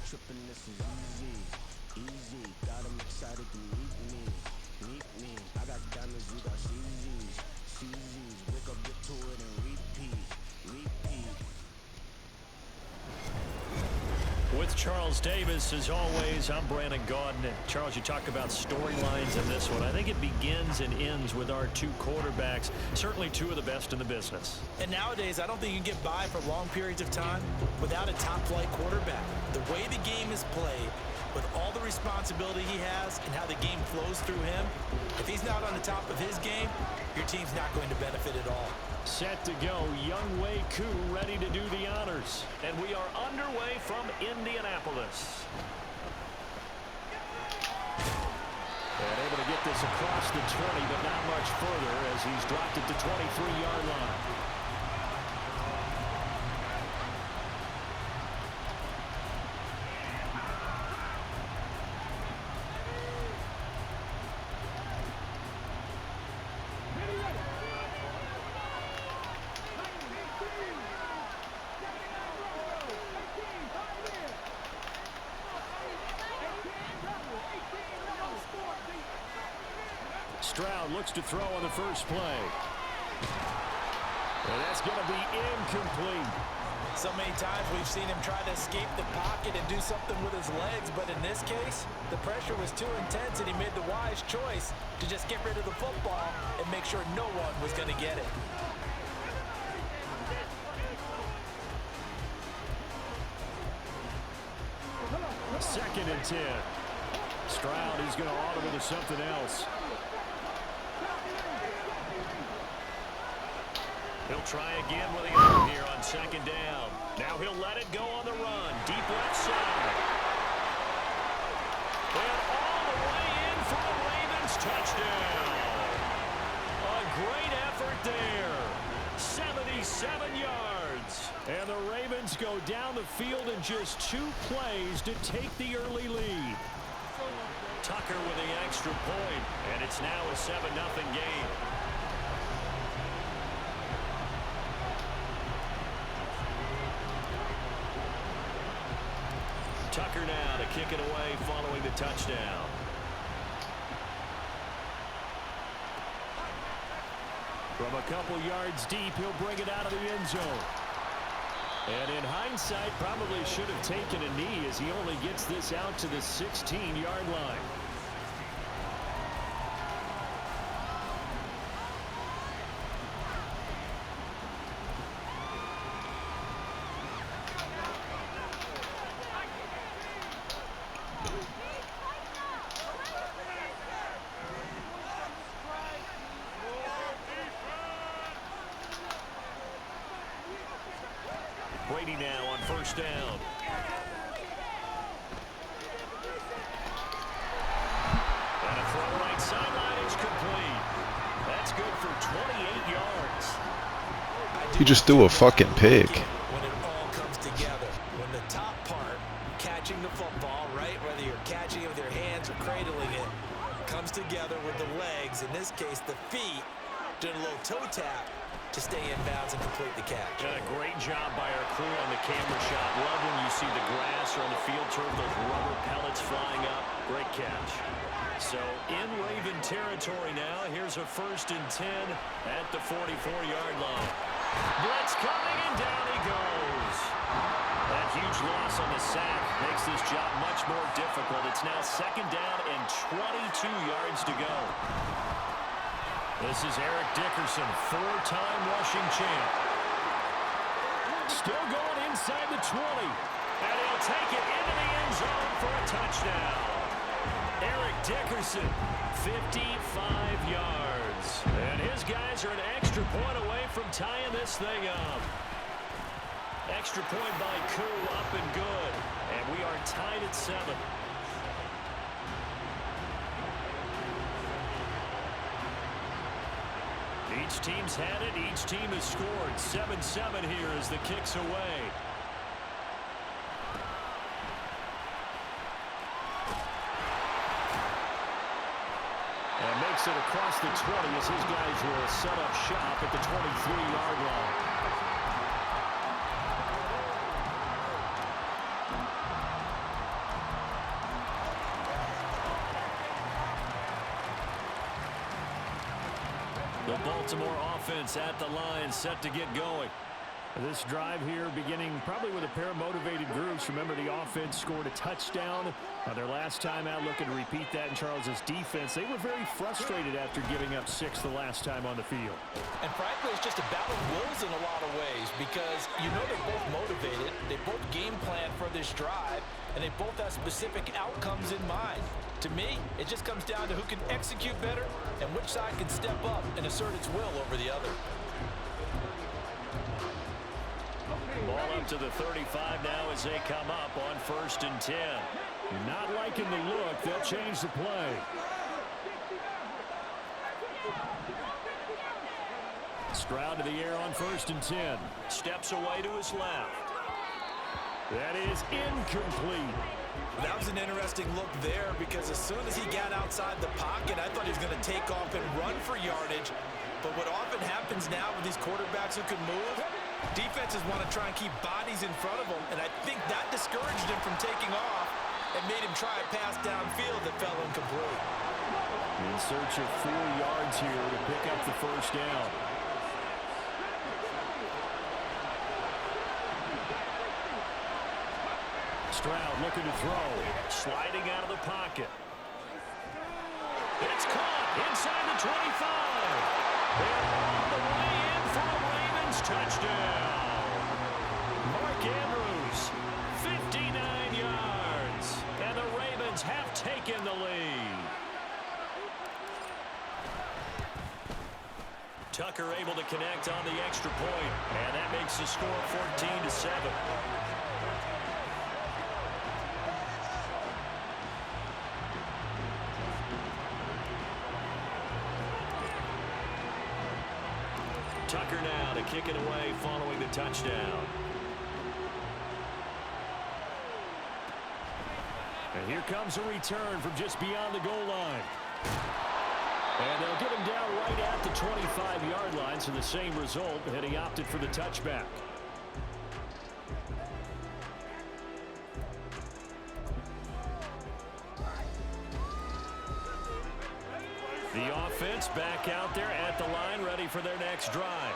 tripping, this is easy, easy. Got 'em excited to meet me, meet me. I got diamonds, you got CZs, CZs. Wake up, get to it, and repeat, repeat. With Charles Davis, as always, I'm Brandon Gaudin. Charles, you talk about storylines in this one. I think it begins and ends with our two quarterbacks, certainly two of the best in the business. And nowadays, I don't think you can get by for long periods of time without a top-flight quarterback. The way the game is played, with all the responsibility he has and how the game flows through him, if he's not on the top of his game, your team's not going to benefit at all. Set to go, Younghoe Koo ready to do the honors. And we are underway from Indianapolis. And able to get this across the 20, but not much further as he's dropped it to 23-yard line. Stroud looks to throw on the first play. And that's going to be incomplete. So many times we've seen him try to escape the pocket and do something with his legs, but in this case, the pressure was too intense and he made the wise choice to just get rid of the football and make sure no one was going to get it. Second and 10. Stroud is going to audible to something else. He'll try again with the arm here on second down. Now he'll let it go on the run. Deep left side. And all the way in for a Ravens touchdown. A great effort there. 77 yards. And the Ravens go down the field in just 2 plays to take the early lead. Tucker with the extra point, and it's now a 7-0 game. Tucker now to kick it away following the touchdown. From a couple yards deep, he'll bring it out of the end zone. And in hindsight, probably should have taken a knee as he only gets this out to the 16-yard line. Brady now on first down. And a throw right sideline is complete. That's good for 28 yards. He just threw a fucking pick. When it all comes together, when the top part, catching the football, right, whether you're catching it with your hands or cradling it, comes together with the legs, in this case the feet, doing a little toe tap to stay in bounds and complete the catch. A great job by our crew on the camera shot. Love when you see the grass or on the field turf, those rubber pellets flying up. Great catch. So in Raven territory now. Here's a 1st and 10 at the 44-yard line. Blitz coming, and down he goes. That huge loss on the sack makes this job much more difficult. It's now 2nd down and 22 yards to go. This is Eric Dickerson, 4-time rushing champ. Still going inside the 20. And he'll take it into the end zone for a touchdown. Eric Dickerson, 55 yards. And his guys are an extra point away from tying this thing up. Extra point by Koo, up and good. And we are tied at 7. Each team's had it. Each team has scored. 7-7 here as the kick's away. And makes it across the 20 as his guys will set up shop at the 23-yard line. The Baltimore offense at the line, set to get going. This drive here beginning probably with a pair of motivated groups. Remember, the offense scored a touchdown their last time out. Looking to repeat that in Charles's defense. They were very frustrated after giving up 6 the last time on the field. And frankly, it's just a battle of wills in a lot of ways because you know they're both motivated. They both game plan for this drive, and they both have specific outcomes in mind. To me, it just comes down to who can execute better and which side can step up and assert its will over the other. Ball up to the 35 now as they come up on 1st and 10. Not liking the look. They'll change the play. Stroud to the air on 1st and 10. Steps away to his left. That is incomplete. That was an interesting look there because as soon as he got outside the pocket, I thought he was going to take off and run for yardage. But what often happens now with these quarterbacks who can move, defenses want to try and keep bodies in front of them, and I think that discouraged him from taking off and made him try a pass downfield that fell incomplete. In search of 4 yards here to pick up the 1st down. Stroud looking to throw. Sliding out of the pocket. It's caught inside the 25. They're on the way in for a Ravens touchdown. Mark Andrews, 59 yards. And the Ravens have taken the lead. Tucker able to connect on the extra point. And that makes the score 14-7. Tucker now to kick it away following the touchdown. And here comes a return from just beyond the goal line. And they'll get him down right at the 25-yard line, so the same result, and he opted for the touchback. The offense back out there at the line, ready for their next drive.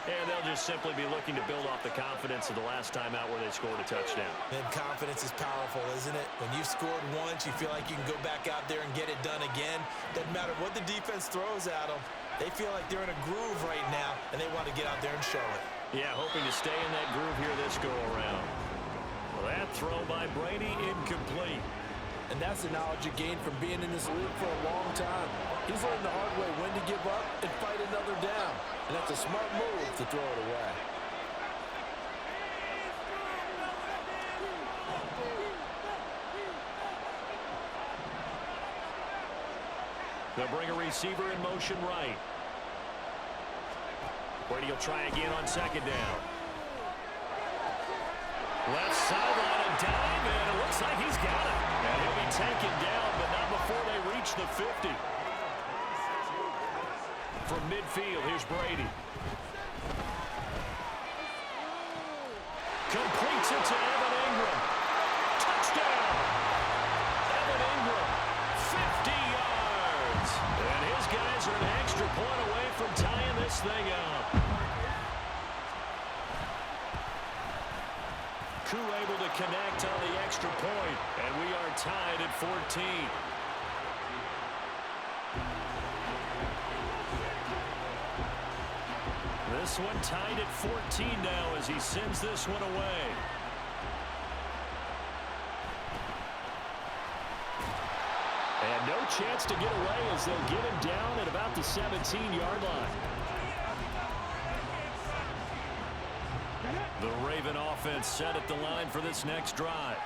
And they'll just simply be looking to build off the confidence of the last time out where they scored a touchdown. And confidence is powerful, isn't it? When you've scored once, you feel like you can go back out there and get it done again. Doesn't matter what the defense throws at them. They feel like they're in a groove right now, and they want to get out there and show it. Yeah, hoping to stay in that groove here this go-around. Well, that throw by Brady incomplete. And that's the knowledge you gain from being in this league for a long time. He's learned the hard way when to give up and fight another down. And that's a smart move to throw it away. They'll bring a receiver in motion right. Brady will try again on 2nd down. Left sideline, a dive, and it looks like he's got it. And he'll be taken down, but not before they reach the 50. From midfield, here's Brady. Completes it to Evan Ingram. Touchdown! Evan Ingram, 50 yards. And his guys are an extra point away from tying this thing up. Koo able to connect on the extra point, and we are tied at 14. This one tied at 14 now as he sends this one away. And no chance to get away as they'll get him down at about the 17-yard line. The Raven offense set at the line for this next drive.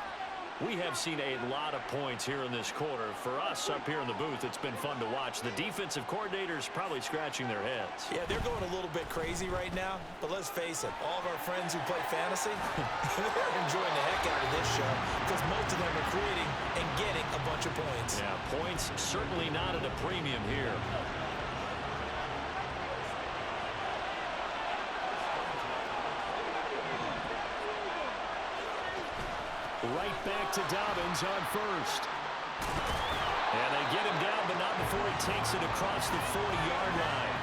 We have seen a lot of points here in this quarter. For us up here in the booth, it's been fun to watch. The defensive coordinators probably scratching their heads. Yeah, they're going a little bit crazy right now, but let's face it, all of our friends who play fantasy, they're enjoying the heck out of this show because most of them are creating and getting a bunch of points. Yeah, points certainly not at a premium here. Right back to Dobbins on 1st. And they get him down, but not before he takes it across the 40-yard line.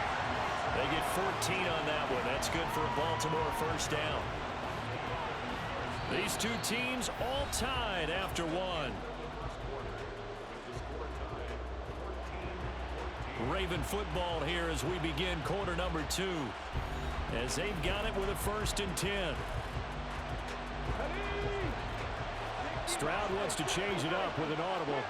They get 14 on that one. That's good for a Baltimore first down. These two teams all tied after one. Raven football here as we begin quarter number 2. As they've got it with a 1st and 10. Stroud wants to change it up with an audible.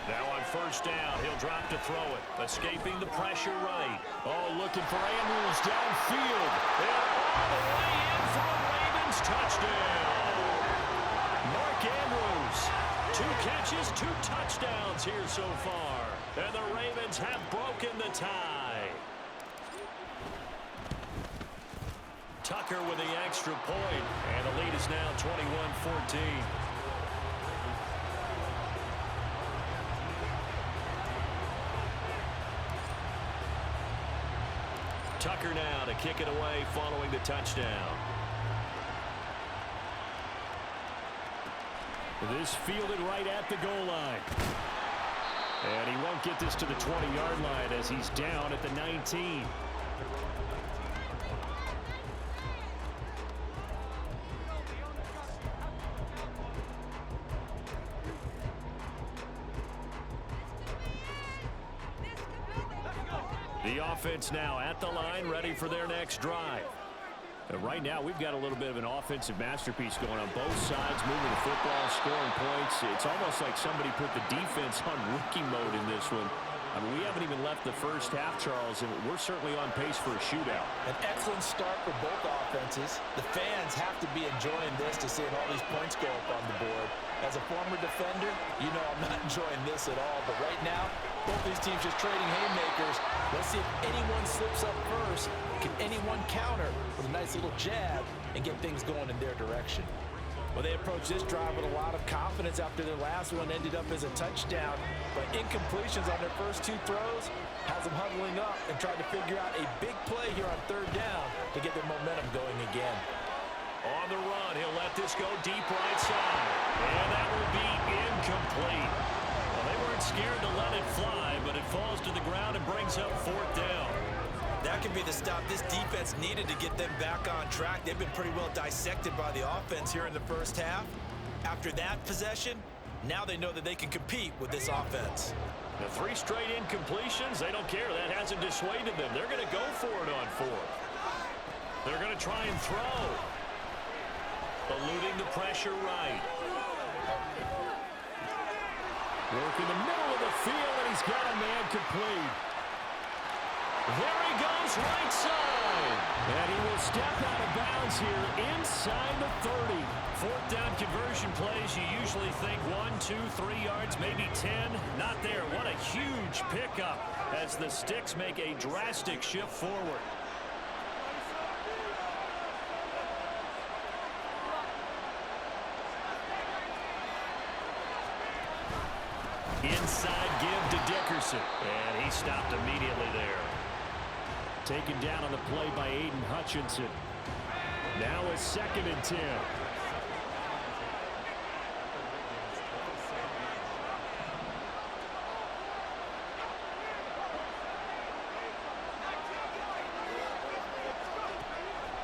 Now on 1st down, he'll drop to throw it. Escaping the pressure right. Oh, looking for Andrews downfield. And all the way in for a Ravens touchdown. Mark Andrews, 2 catches, 2 touchdowns here so far. And the Ravens have broken the tie. Tucker with the extra point. And the lead is now 21-14. Tucker now to kick it away following the touchdown. This fielded right at the goal line. And he won't get this to the 20-yard line as he's down at the 19. The offense now at the line, ready for their next drive. Right now, we've got a little bit of an offensive masterpiece going on both sides, moving the football, scoring points. It's almost like somebody put the defense on rookie mode in this one. I mean, we haven't even left the first half, Charles, and we're certainly on pace for a shootout. An excellent start for both offenses. The fans have to be enjoying this to seeing all these points go up on the board. As a former defender, you know I'm not enjoying this at all. But right now, both these teams just trading haymakers. Let's see if anyone slips up first. Can anyone counter with a nice little jab and get things going in their direction? Well, they approached this drive with a lot of confidence after their last one ended up as a touchdown. But incompletions on their first 2 throws has them huddling up and trying to figure out a big play here on 3rd down to get their momentum going again. On the run, he'll let this go deep right side. And that will be incomplete. Well, they weren't scared to let it fly, but it falls to the ground and brings up 4th down. That could be the stop this defense needed to get them back on track. They've been pretty well dissected by the offense here in the first half. After that possession, now they know that they can compete with this offense. The 3 straight incompletions, they don't care. That hasn't dissuaded them. They're going to go for it on 4th. They're going to try and throw. Eluding the pressure right. Work in the middle of the field, and he's got a man complete. There he goes, right side. And he will step out of bounds here inside the 30. 4th down conversion plays, you usually think 1, 2, 3 yards, maybe 10. Not there. What a huge pickup as the Sticks make a drastic shift forward. Inside give to Dickerson. And he stopped immediately there. Taken down on the play by Aiden Hutchinson. Now a 2nd and 10.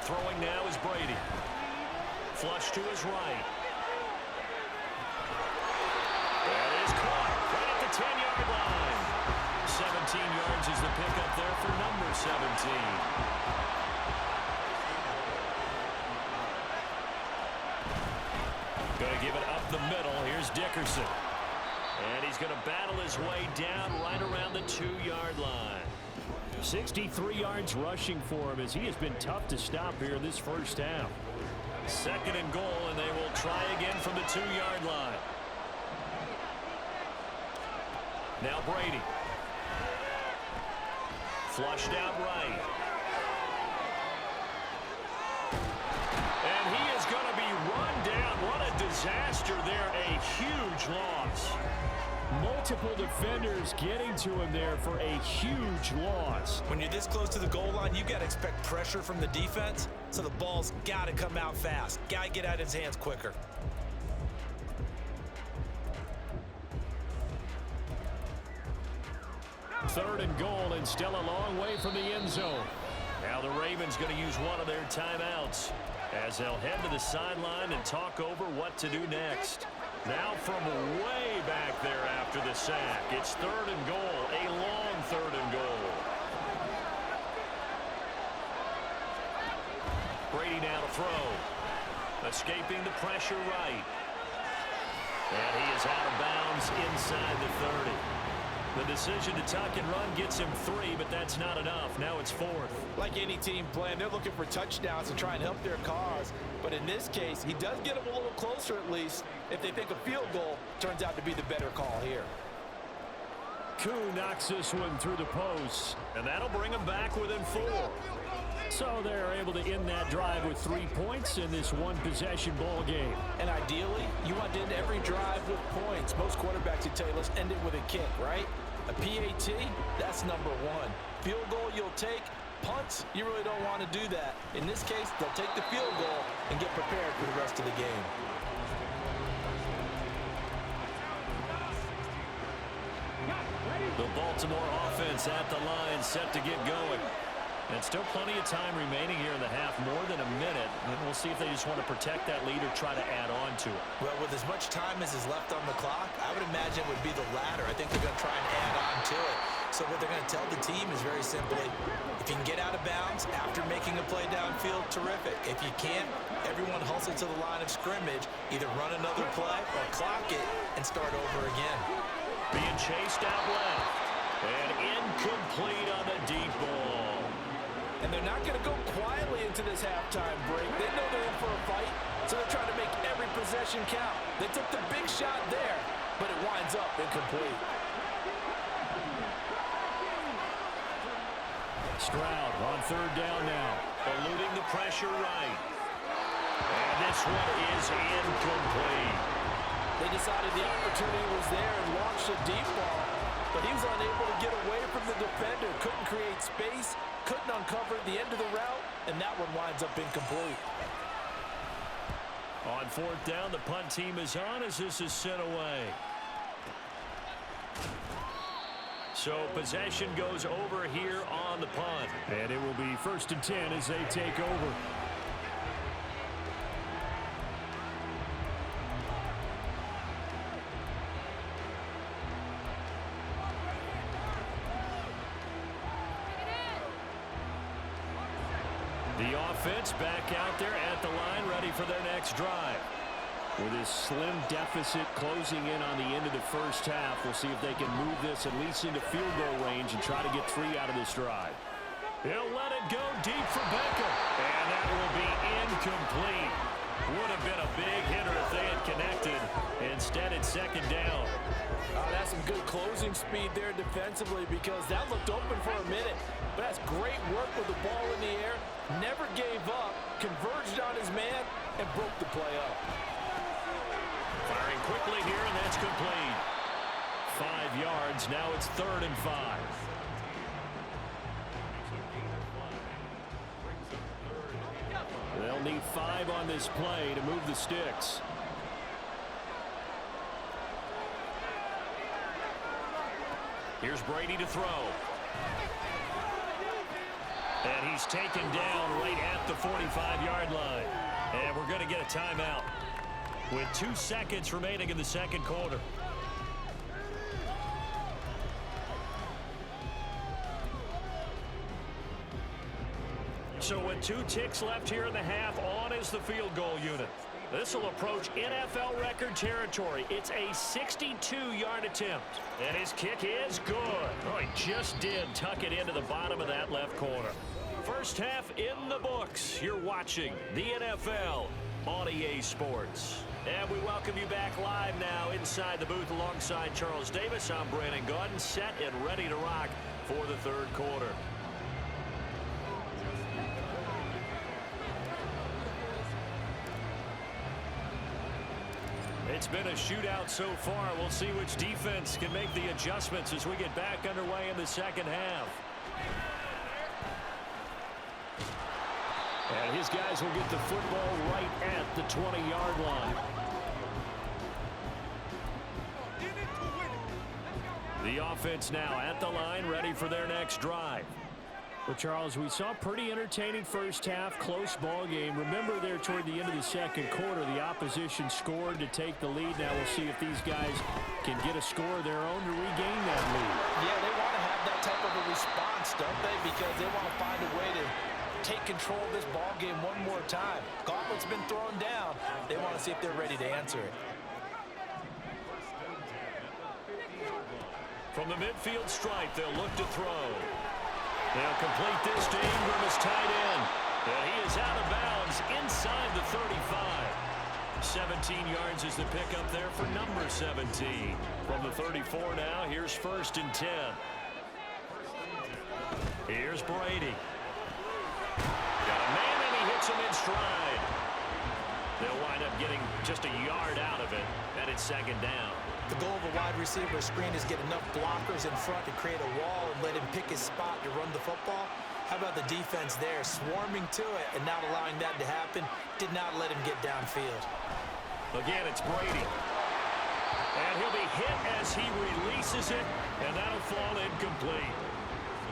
Throwing now is Brady. Flush to his right. That is caught right at the 10-yard line. 17 yards is the pickup there for number 17. Going to give it up the middle. Here's Dickerson. And he's going to battle his way down right around the 2-yard line. 63 yards rushing for him as he has been tough to stop here in this first half. 2nd and goal, and they will try again from the 2-yard line. Now Brady. Flushed out right. And he is going to be run down. What a disaster there. A huge loss. Multiple defenders getting to him there for a huge loss. When you're this close to the goal line, you got to expect pressure from the defense, so the ball's got to come out fast. Got to get out of his hands quicker. 3rd and goal and still a long way from the end zone. Now the Ravens going to use one of their timeouts as they'll head to the sideline and talk over what to do next. Now from way back there after the sack, it's 3rd and goal, a long 3rd and goal. Brady now to throw. Escaping the pressure right. And he is out of bounds inside the 30. The decision to tuck and run gets him 3, but that's not enough. Now it's 4th. Like any team playing, they're looking for touchdowns to try and help their cause. But in this case, he does get them a little closer at least if they think a field goal turns out to be the better call here. Koo knocks this one through the post, and that'll bring him back within 4. So they're able to end that drive with 3 points in this one-possession ball game. And ideally, you want to end every drive with points. Most quarterbacks would tell you, let's end it with a kick, right? A PAT, that's number 1. Field goal you'll take. Punts, you really don't want to do that. In this case, they'll take the field goal and get prepared for the rest of the game. The Baltimore offense at the line, set to get going. And still plenty of time remaining here in the half, more than a minute. And we'll see if they just want to protect that lead or try to add on to it. Well, with as much time as is left on the clock, I would imagine it would be the latter. I think they're going to try and add on to it. So what they're going to tell the team is very simply, if you can get out of bounds after making a play downfield, terrific. If you can't, everyone hustle to the line of scrimmage, either run another play or clock it and start over again. Being chased out left. And incomplete on the deep ball. And they're not going to go quietly into this halftime break. They know they're in for a fight, so they're trying to make every possession count. They took the big shot there, but it winds up incomplete. Stroud on 3rd down now. Eluding the pressure right. And this one is incomplete. They decided the opportunity was there and launched a deep ball, but he was unable to get away from the defender. Couldn't create space, couldn't uncover the end of the route, and that one winds up incomplete. On 4th down, the punt team is on as this is sent away. So possession goes over here on the punt. And it will be 1st and 10 as they take over. The offense back out there at the line, ready for their next drive. With this slim deficit closing in on the end of the first half, we'll see if they can move this at least into field goal range and try to get 3 out of this drive. He'll let it go deep for Beckham. And that will be incomplete. Would have been a big hitter if they had connected. Instead, it's 2nd down. That's some good closing speed there defensively because that looked open for a minute. But that's great work with the ball in the air. Never gave up, converged on his man, and broke the play up. Firing quickly here, and that's complete. 5 yards. Now it's 3rd and 5. They'll need 5 on this play to move the sticks. Here's Brady to throw. And he's taken down right at the 45-yard line. And we're going to get a timeout with 2 seconds remaining in the 2nd quarter. So with 2 ticks left here in the half, on is the field goal unit. This will approach NFL record territory. It's a 62-yard attempt. And his kick is good. Oh, he just did tuck it into the bottom of that left corner. First half in the books. You're watching the NFL on EA Sports. And we welcome you back live now inside the booth alongside Charles Davis. I'm Brandon Gaudin, set and ready to rock for the 3rd quarter. It's been a shootout so far. We'll see which defense can make the adjustments as we get back underway in the 2nd half. And his guys will get the football right at the 20-yard line. The offense now at the line, ready for their next drive. Well, Charles, we saw a pretty entertaining first half, close ball game. Remember there toward the end of the second quarter, the opposition scored to take the lead. Now we'll see if these guys can get a score of their own to regain that lead. Yeah, they want to have that type of a response, don't they? Because they want to find a way to take control of this ball game one more time. Gauntlet's been thrown down. They want to see if they're ready to answer it. From the midfield stripe, they'll look to throw. They'll complete this to Ingram as tight end. And he is out of bounds inside the 35. 17 yards is the pickup there for number 17. From the 34 now, here's 1st and 10. Here's Brady. Got a man and he hits him in stride. They'll wind up getting just a yard out of it, and it's 2nd down. The goal of a wide receiver screen is get enough blockers in front to create a wall and let him pick his spot to run the football. How about the defense there, swarming to it and not allowing that to happen? Did not let him get downfield. Again, it's Brady. And he'll be hit as he releases it, and that'll fall incomplete.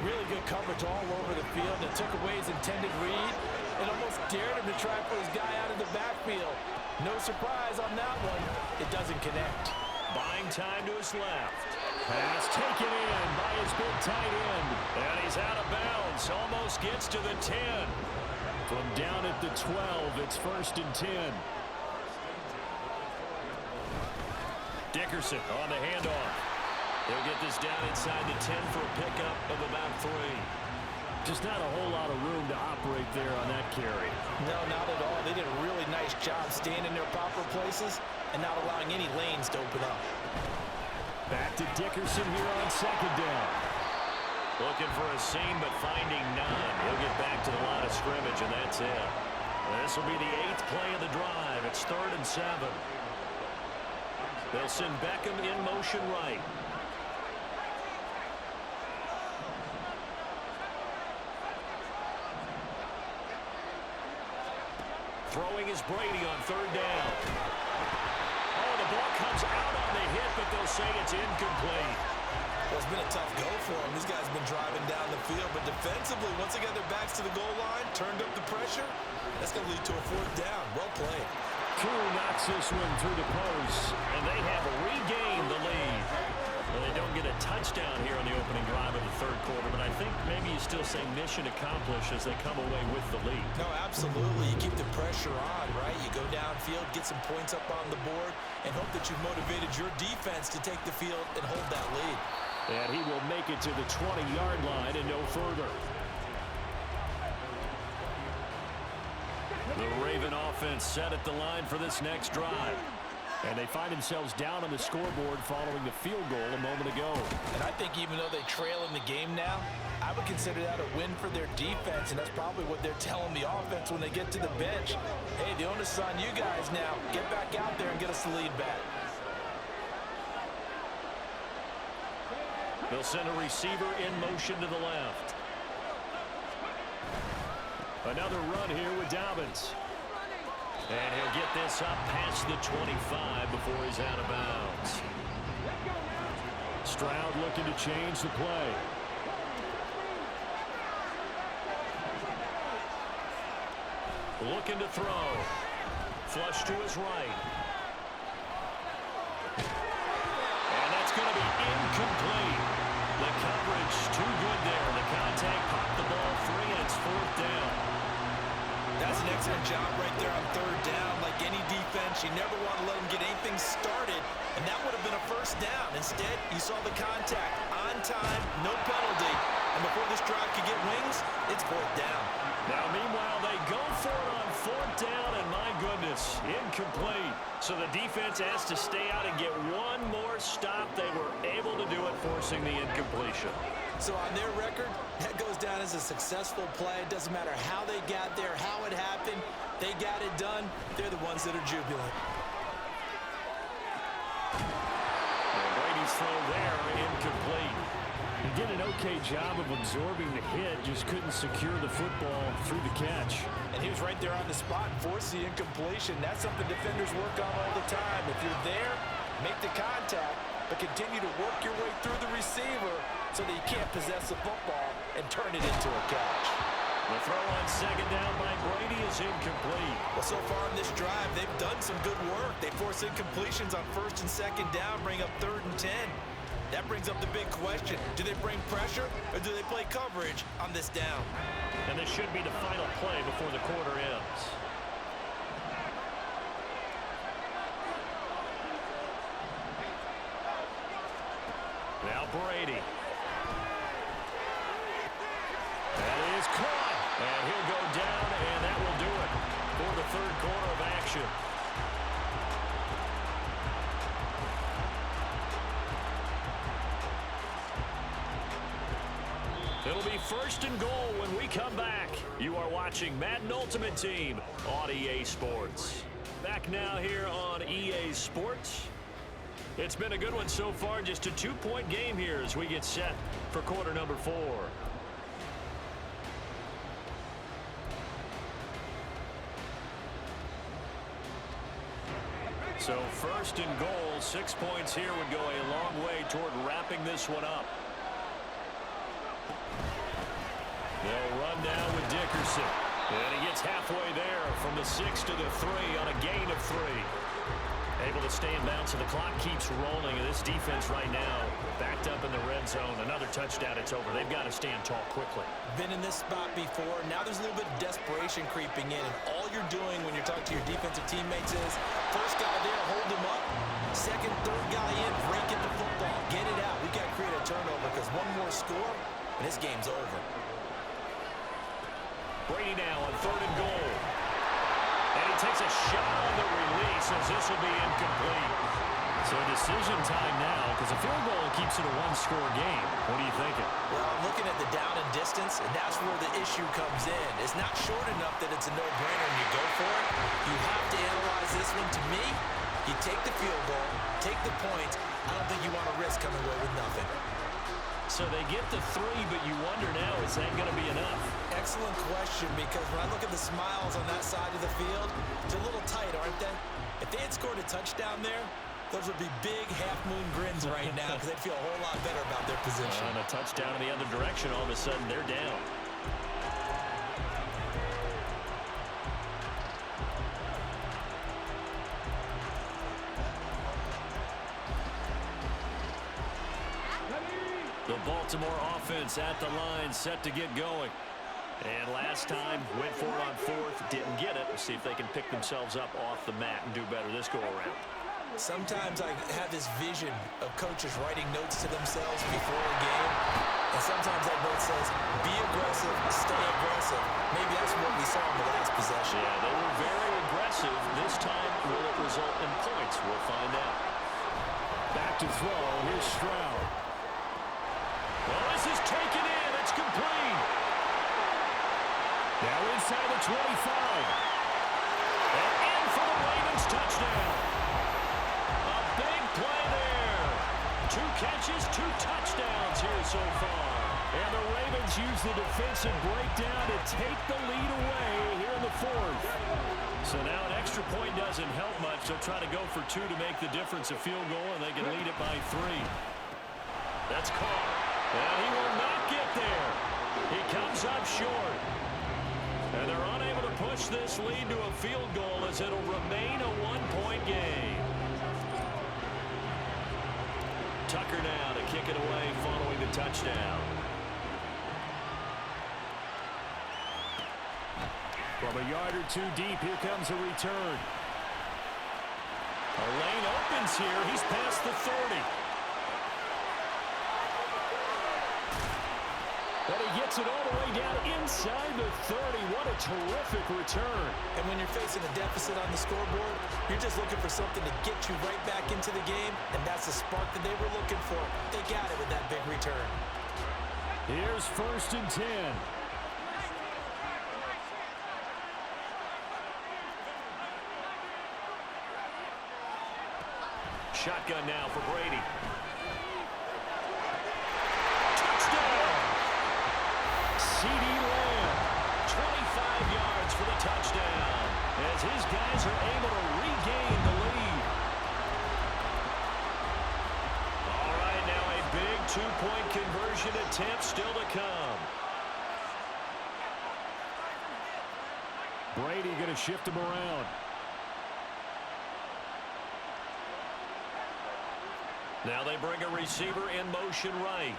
Really good coverage all over the field. It took away his intended read and almost dared him to try for his guy out of the backfield. No surprise on that one. It doesn't connect. Buying time to his left. Pass taken in by his big tight end. And he's out of bounds. Almost gets to the 10. From down at the 12, it's 1st and 10. Dickerson on the handoff. He'll get this down inside the 10 for a pickup of about 3. Just not a whole lot of room to operate there on that carry. No, not at all. They did a really nice job staying in their proper places and not allowing any lanes to open up. Back to Dickerson here on 2nd down. Looking for a seam, but finding none. He'll get back to the line of scrimmage, and that's it. This will be the 8th play of the drive. It's 3rd and 7. They'll send Beckham in motion right. Throwing is Brady on 3rd down. Oh, the ball comes out on the hit, but they'll say it's incomplete. Well, it's been a tough go for them. These guys have been driving down the field, but defensively, once they got their backs to the goal line, turned up the pressure, that's going to lead to a 4th down. Well played. Koo knocks this one through the post, and they have regained the lead. Well, they don't get a touchdown here on the opening drive of the 3rd quarter, but I think maybe you still say mission accomplished as they come away with the lead. No, absolutely. You keep the pressure on, right? You go downfield, get some points up on the board, and hope that you've motivated your defense to take the field and hold that lead. And he will make it to the 20-yard line and no further. The Raven offense set at the line for this next drive. And they find themselves down on the scoreboard following the field goal a moment ago. And I think even though they trail in the game now, I would consider that a win for their defense, and that's probably what they're telling the offense when they get to the bench. Hey, the onus is on you guys now. Get back out there and get us the lead back. They'll send a receiver in motion to the left. Another run here with Dobbins. And he'll get this up past the 25 before he's out of bounds. Stroud looking to change the play. Looking to throw. Flush to his right. And that's going to be incomplete. The coverage too good there. The contact popped the ball free, and it's 4th down. That's an excellent job right there on 3rd down. Like any defense, you never want to let them get anything started, and that would have been a 1st down. Instead, you saw the contact on time, no penalty, and before this drive could get wings, it's 4th down. Now, meanwhile, they go for it on 4th down, and my goodness, incomplete. So the defense has to stay out and get one more stop. They were able to do it, forcing the incompletion. So on their record, that goes down as a successful play. It doesn't matter how they got there, how it happened. They got it done. They're the ones that are jubilant. And Brady's throw there, incomplete. He did an okay job of absorbing the hit, just couldn't secure the football through the catch. And he was right there on the spot and forced the incompletion. That's something defenders work on all the time. If you're there, make the contact, but continue to work your way through the receiver so that you can't possess the football and turn it into a catch. The throw on second down by Brady is incomplete. Well, so far in this drive, they've done some good work. They force incompletions on first and second down, bring up 3rd and 10. That brings up the big question. Do they bring pressure or do they play coverage on this down? And this should be the final play before the quarter ends. Now Brady. That is caught. And he'll go down, and that will do it for the 3rd quarter of action. It'll be 1st and goal when we come back. You are watching Madden Ultimate Team on EA Sports. Back now here on EA Sports. It's been a good one so far. Just a 2-point game here as we get set for quarter number 4. So 1st and goal, 6 points here would go a long way toward wrapping this one up. They'll run now with Dickerson. And he gets halfway there from the 6 to the 3 on a gain of 3. Able to stay in bounds, so the clock keeps rolling. And this defense right now backed up in the red zone. Another touchdown, it's over. They've got to stand tall quickly. Been in this spot before. Now there's a little bit of desperation creeping in. And all you're doing when you're talking to your defensive teammates is, first guy there, hold him up. Second, third guy in, break it the football. Get it out. We got to create a turnover because one more score, and this game's over. Brady now on 3rd and goal. And he takes a shot on the release as this will be incomplete. So decision time now because a field goal keeps it a 1-score game. What are you thinking? Well, I'm looking at the down and distance, and that's where the issue comes in. It's not short enough that it's a no-brainer and you go for it. You have to analyze this one. To me, you take the field goal, take the points. I don't think you want to risk coming away with nothing. So they get the 3, but you wonder now, is that going to be enough? Excellent question, because when I look at the smiles on that side of the field, it's a little tight, aren't they? If they had scored a touchdown there, those would be big half-moon grins right now because they'd feel a whole lot better about their position. And a touchdown in the other direction, all of a sudden they're down. The Baltimore offense at the line, set to get going. And last time, went for it on 4th, didn't get it. We'll see if they can pick themselves up off the mat and do better this go-around. Sometimes I have this vision of coaches writing notes to themselves before a game. And sometimes that note says, be aggressive, stay aggressive. Maybe that's what we saw in the last possession. Yeah, they were very aggressive. This time, will it result in points? We'll find out. Back to throw. Here's Stroud. Well, this is taken in. It's complete. Now inside the 25. And in for the Ravens touchdown. A big play there. 2 catches, 2 touchdowns here so far. And the Ravens use the defensive breakdown to take the lead away here in the 4th. So now an extra point doesn't help much. They'll try to go for 2 to make the difference a field goal, and they can lead it by 3. That's caught. And he will not get there. He comes up short. And they're unable to push this lead to a field goal as it'll remain a 1-point game. Tucker now to kick it away following the touchdown. From a yard or 2 deep, here comes a return. A lane opens here. He's past the 30. But he gets it all the way down inside the 30. What a terrific return. And when you're facing a deficit on the scoreboard, you're just looking for something to get you right back into the game, and that's the spark that they were looking for. They got it with that big return. Here's 1st and 10. Shotgun now for Brady. C.D. Lamb, 25 yards for the touchdown as his guys are able to regain the lead. two-point conversion attempt still to come. Brady going to shift him around. Now they bring a receiver in motion right.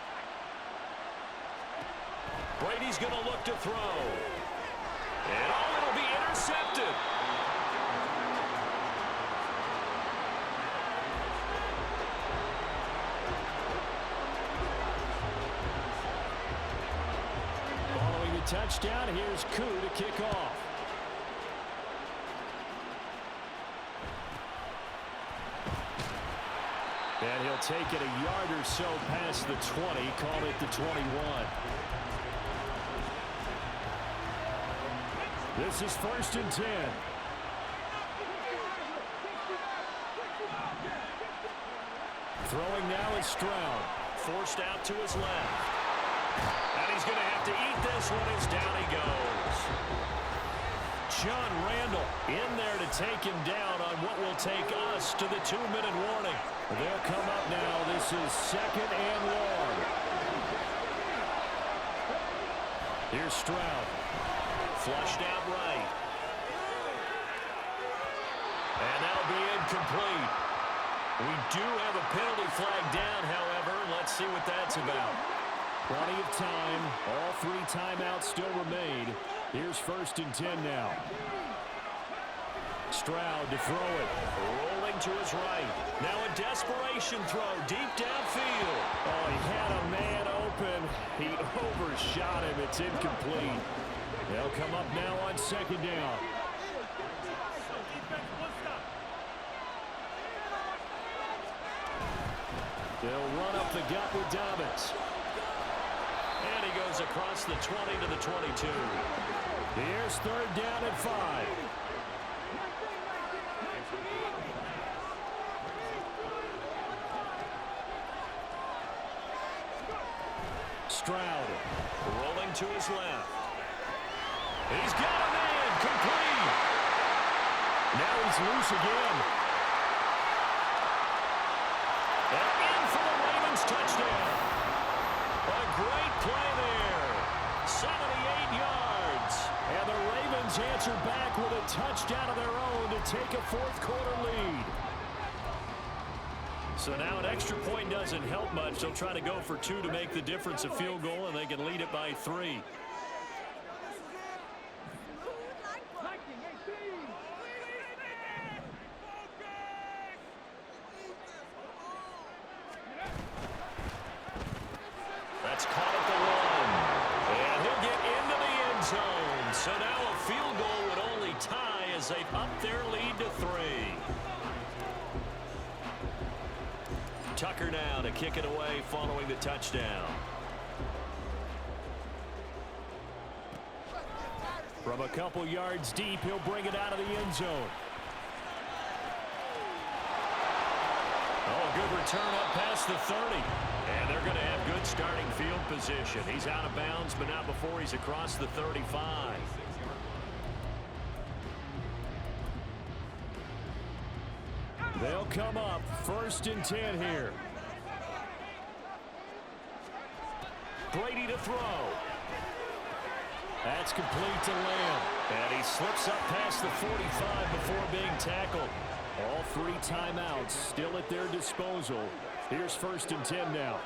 Brady's going to look to throw. And it'll be intercepted. Following the touchdown, here's Koo to kick off. And he'll take it a yard or so past the 20, call it the 21. This is 1st and 10. Throwing now is Stroud. Forced out to his left. And he's going to have to eat this one as down he goes. John Randall in there to take him down on what will take us to the 2-minute warning. They'll come up now. This is 2nd and long. Here's Stroud. Flushed out right. And that'll be incomplete. We do have a penalty flag down, however. Let's see what that's about. Plenty of time. All 3 timeouts still remain. Here's 1st and 10 now. Stroud to throw it. Rolling to his right. Now a desperation throw deep downfield. Oh, he had a man open. He overshot him. It's incomplete. They'll come up now on 2nd down. They'll run up the gut with Dobbins. And he goes across the 20 to the 22. Here's 3rd down and 5. Stroud rolling to his left. He's got a man complete. Now he's loose again. And in for the Ravens touchdown. A great play there. 78 yards. And the Ravens answer back with a touchdown of their own to take a 4th quarter lead. So now an extra point doesn't help much. They'll try to go for 2 to make the difference a field goal, and they can lead it by 3. That's caught at the 1. And he'll get into the end zone. So now a field goal would only tie as they've upped their lead to 3. Tucker now to kick it away following the touchdown. From a couple yards deep, he'll bring it out of the end zone. Oh, good return up past the 30. And they're going to have good starting field position. He's out of bounds, but not before he's across the 35. They'll come up 1st and 10 here. Brady to throw. That's complete to Lamb. And he slips up past the 45 before being tackled. All 3 timeouts still at their disposal. Here's 1st and 10 now.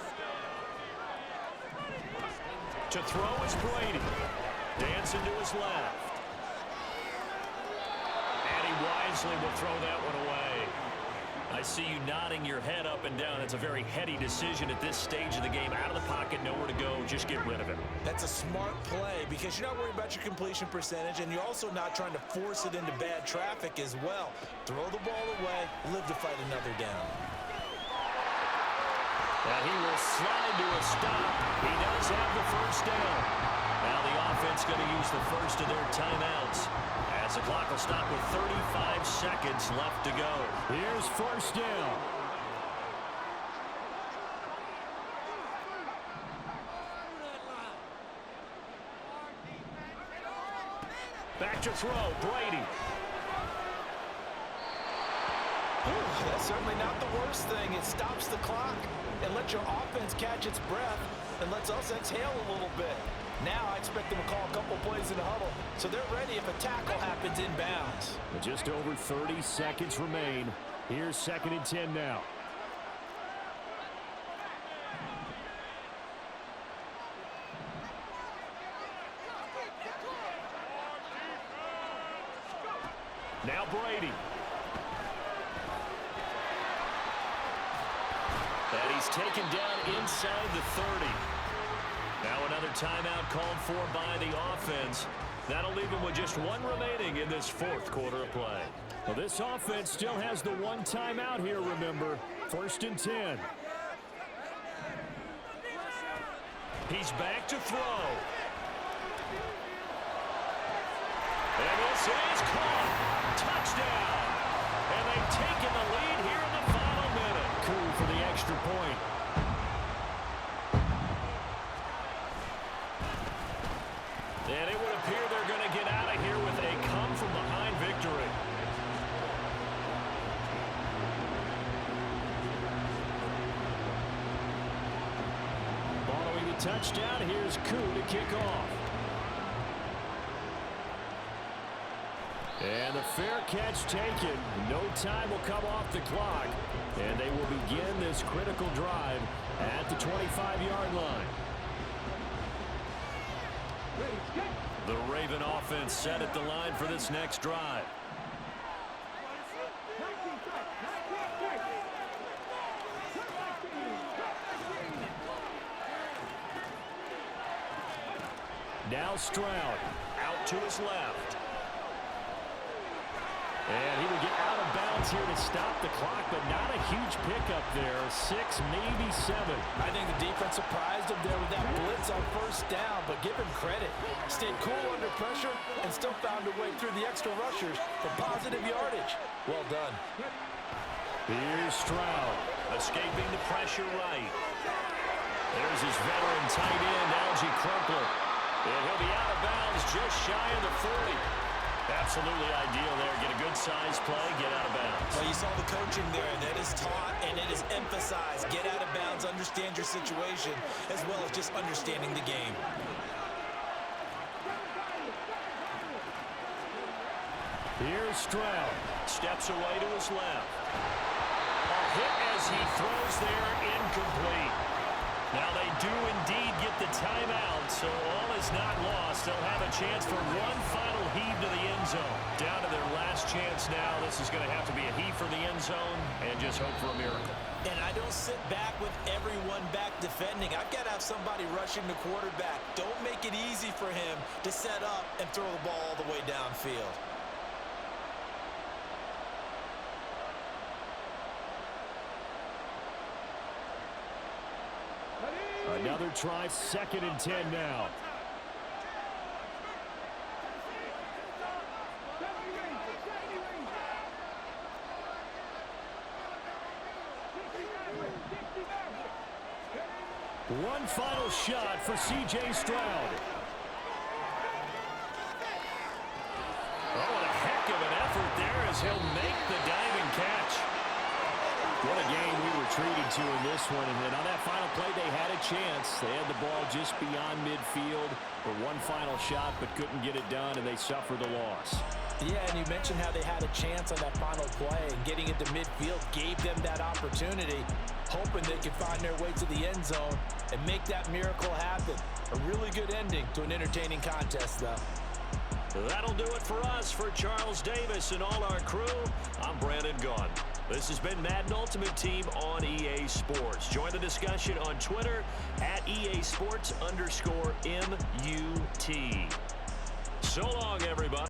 To throw is Brady. Dancing to his left. And he wisely will throw that one away. I see you nodding your head up and down. It's a very heady decision at this stage of the game. Out of the pocket, nowhere to go. Just get rid of it. That's a smart play because you're not worried about your completion percentage, and you're also not trying to force it into bad traffic as well. Throw the ball away, live to fight another down. And he will slide to a stop. He does have the 1st down. Now the offense going to use the first of their timeouts as the clock will stop with 35 seconds left to go. Here's 1st down. Back to throw, Brady. Ooh, that's certainly not the worst thing. It stops the clock and lets your offense catch its breath and lets us exhale a little bit. Now I expect them to call a couple plays in the huddle, so they're ready if a tackle happens inbounds. Just over 30 seconds remain. Here's 2nd and 10 now. Now Brady. And he's taken down inside the 30. Now another timeout called for by the offense. That'll leave him with just one remaining in this 4th quarter of play. Well, this offense still has the one timeout here, remember. 1st and 10. He's back to throw. And this is caught. Touchdown. And they've taken the lead here in the final minute. Cool for the extra point. And it would appear they're going to get out of here with a come-from-behind victory. Following the touchdown, here's Koo to kick off. And the fair catch taken. No time will come off the clock. And they will begin this critical drive at the 25-yard line. The Raven offense set at the line for this next drive. Now Stroud out to his left. And he would get out of bounds here to stop the clock, but not a huge pickup there. 6, maybe 7. I think the defense surprised him there with that blitz on 1st down, but give him credit. Stayed cool under pressure and still found a way through the extra rushers for positive yardage. Well done. Here's Stroud. Escaping the pressure right. There's his veteran tight end, Algie Crumpler. And he'll be out of bounds just shy of the 40. Absolutely ideal there. Get a good size play, get out of bounds. Well, you saw the coaching there, and it is taught and it is emphasized. Get out of bounds, understand your situation, as well as just understanding the game. Here's Stroud. Steps away to his left. A hit as he throws there, incomplete. Now they do indeed get the timeout, so all is not lost. They'll have a chance for one final heave to the end zone. Down to their last chance now. This is going to have to be a heave for the end zone and just hope for a miracle. And I don't sit back with everyone back defending. I've got to have somebody rushing the quarterback. Don't make it easy for him to set up and throw the ball all the way downfield. Another try, 2nd and 10 now. One final shot for C.J. Stroud. Oh, what a heck of an effort there as he'll make the diving catch. What a game we were treated to in this one. And on that final play, they had a chance. They had the ball just beyond midfield for one final shot, but couldn't get it done, and they suffered the loss. Yeah, and you mentioned how they had a chance on that final play, and getting into midfield gave them that opportunity, hoping they could find their way to the end zone and make that miracle happen. A really good ending to an entertaining contest, though. That'll do it for us. For Charles Davis and all our crew, I'm Brandon Gaughan. This has been Madden Ultimate Team on EA Sports. Join the discussion on Twitter at EA Sports_MUT. So long, everybody.